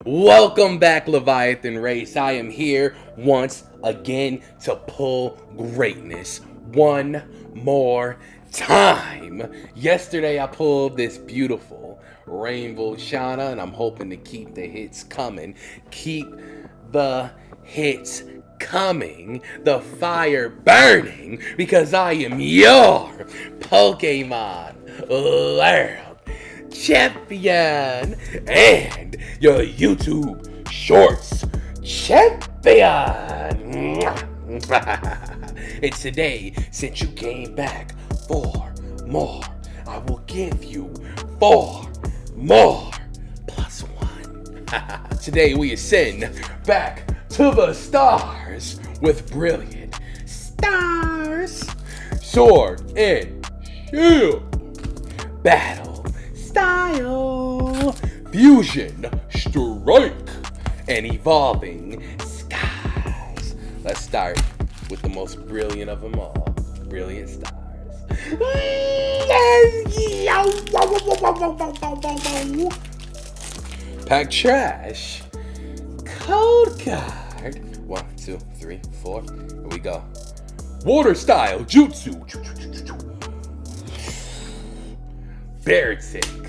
Welcome back, Leviathan Race. I am here once again to pull greatness one more time. Yesterday I pulled this beautiful Rainbow Shauna, and I'm hoping to keep the hits coming. Keep the hits coming, the fire burning, because I am your Pokemon World Champion and your YouTube Shorts Champion. And today, since you came back for more, I will give you 4 more plus 1. Today we ascend back to the stars with brilliant stars. Sword and shield battle style, fusion, strike, and evolving skies. Let's start with the most brilliant of them all, brilliant stars. Pack trash, code card. 1, 2, 3, 4. Here we go. Water style, jutsu. Beartic,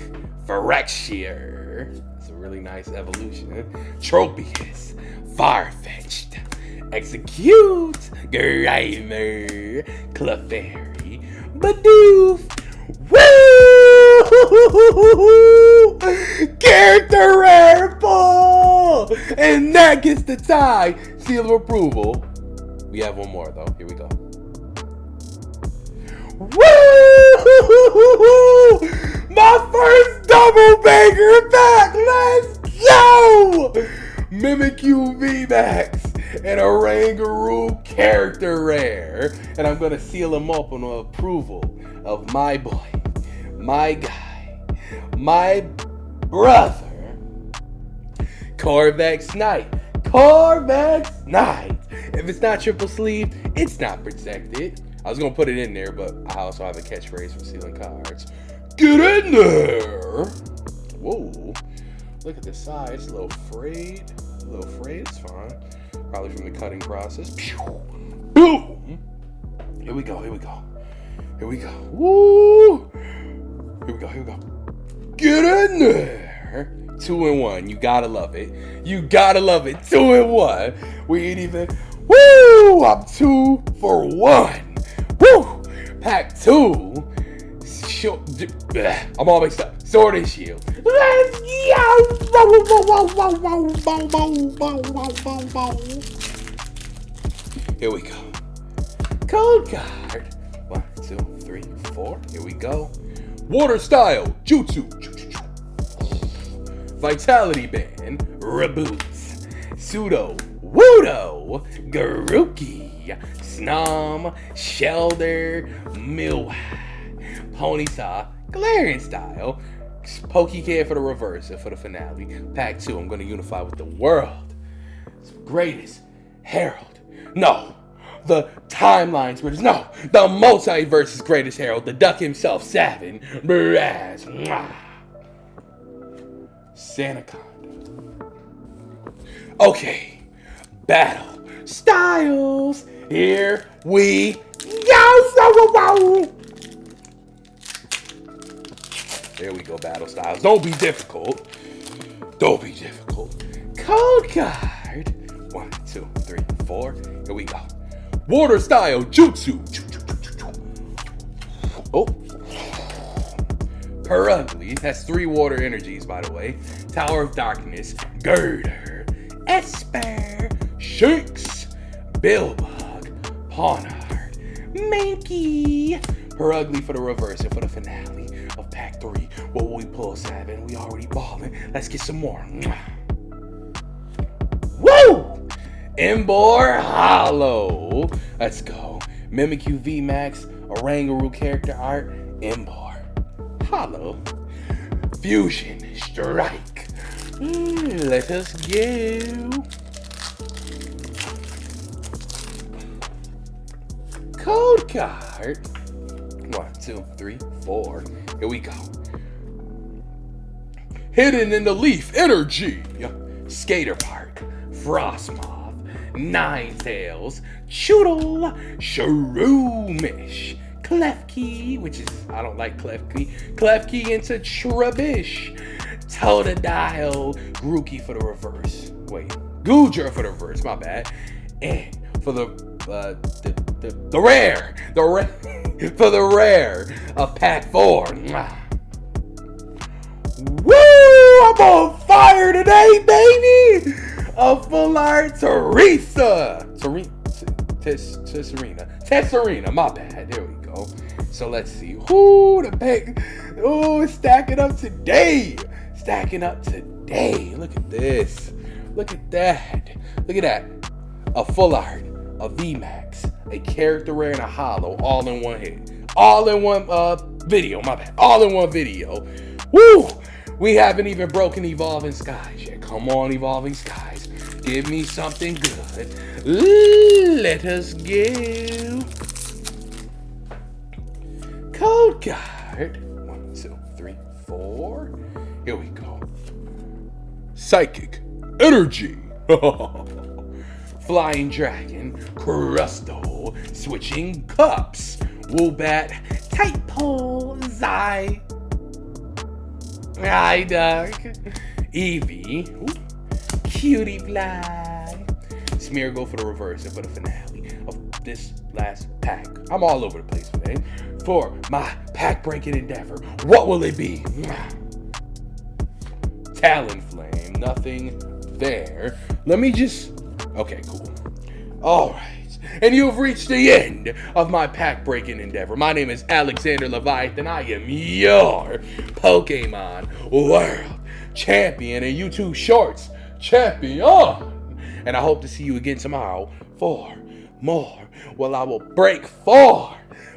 Phyrexia. It's a really nice evolution. Tropius, Farfetch'd, Execute, Grimer, Clefairy, Bidoof. Woo! Character rare pull! And that gets the tie. Seal of approval. We have one more though. Here we go. Woo! My first double banger back! Let's go! Mimikyu VMAX and a Rangaroo character rare. And I'm gonna seal him up on approval of my boy, my guy, my brother, Corvxnite. Corvxnite! If it's not triple sleeve, it's not protected. I was gonna put it in there, but I also have a catchphrase for sealing cards. Get in there! Whoa. Look at the size. It's a little frayed. It's fine. Probably from the cutting process. Boom! Here we go. Woo! Here we go. Get in there! 2 in 1. You gotta love it. 2 in 1. We ain't even. Woo! I'm 2 for 1. Woo! Pack 2. I'm all mixed up. Sword and shield. Let's go! Here we go. Code card. 1, 2, 3, 4. Here we go. Water style. Jutsu. Vitality band. Reboots. Pseudo. Wudo. Garuki. Snom. Shelder. Milwa. Ponyta, Galarian style, Pokekid for the reverse and for the finale. Pack 2, I'm going to unify with the world's greatest herald. No, the timeline's greatest. No, the multiverse's greatest herald. The duck himself, Savin. Braz. Sanaconda. Okay, battle styles. Here we go. There we go, battle styles. Don't be difficult. Code card. 1, 2, 3, 4. Here we go. Water style jutsu. Oh. Perugly has 3 water energies, by the way. Tower of Darkness. Girder. Esper. Shinx. Billbug. Pawnard. Mankey. Perugly for the reverse and for the finale of pack 3. What will we pull, Savin? We already ballin'. Let's get some more. Woo! Embor Hollow. Let's go. Mimikyu VMAX, Orangaroo character art, Embor Hollow. Fusion Strike. Let us go. Code card. 1, 2, 3, 4. Here we go. Hidden in the Leaf Energy. Skater Park, Frostmoth, Ninetales, Choodle, Shroomish, Klefki, which is, I don't like Klefki into Trubbish, Totodile, Grookey for the reverse. Wait, Goodra for the reverse, my bad. And for the rare, for the rare of pack 4. Woo! I'm on fire today, baby! A full art Tesserina, my bad. There we go. So let's see. Whoo, the pack. Oh, it's stacking up today. Look at this. Look at that. A full art, a VMAX, a character rare, and a holo, all in one hit. All in one video, my bad. All in one video. Woo! We haven't even broken Evolving Skies yet. Come on, Evolving Skies. Give me something good. Let us go. Code card. 1, 2, 3, 4. Here we go. Psychic Energy. Flying Dragon. Crusto. Switching Cups. Woobat. Typo. Psyduck. Eevee. Cutie Fly. Smeargle for the reverse and for the finale of this last pack. I'm all over the place today. For my pack breaking endeavor, what will it be? Talonflame, nothing there. Let me just, okay, cool. All right. And you've reached the end of my pack breaking endeavor. My name is Alexander Leviathan. I am your Pokemon World Champion and YouTube Shorts Champion. And I hope to see you again tomorrow for more. Well, I will break 4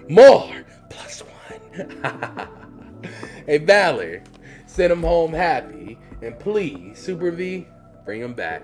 more plus 1. Hey, Valor, send him home happy. And please, Super V, bring him back.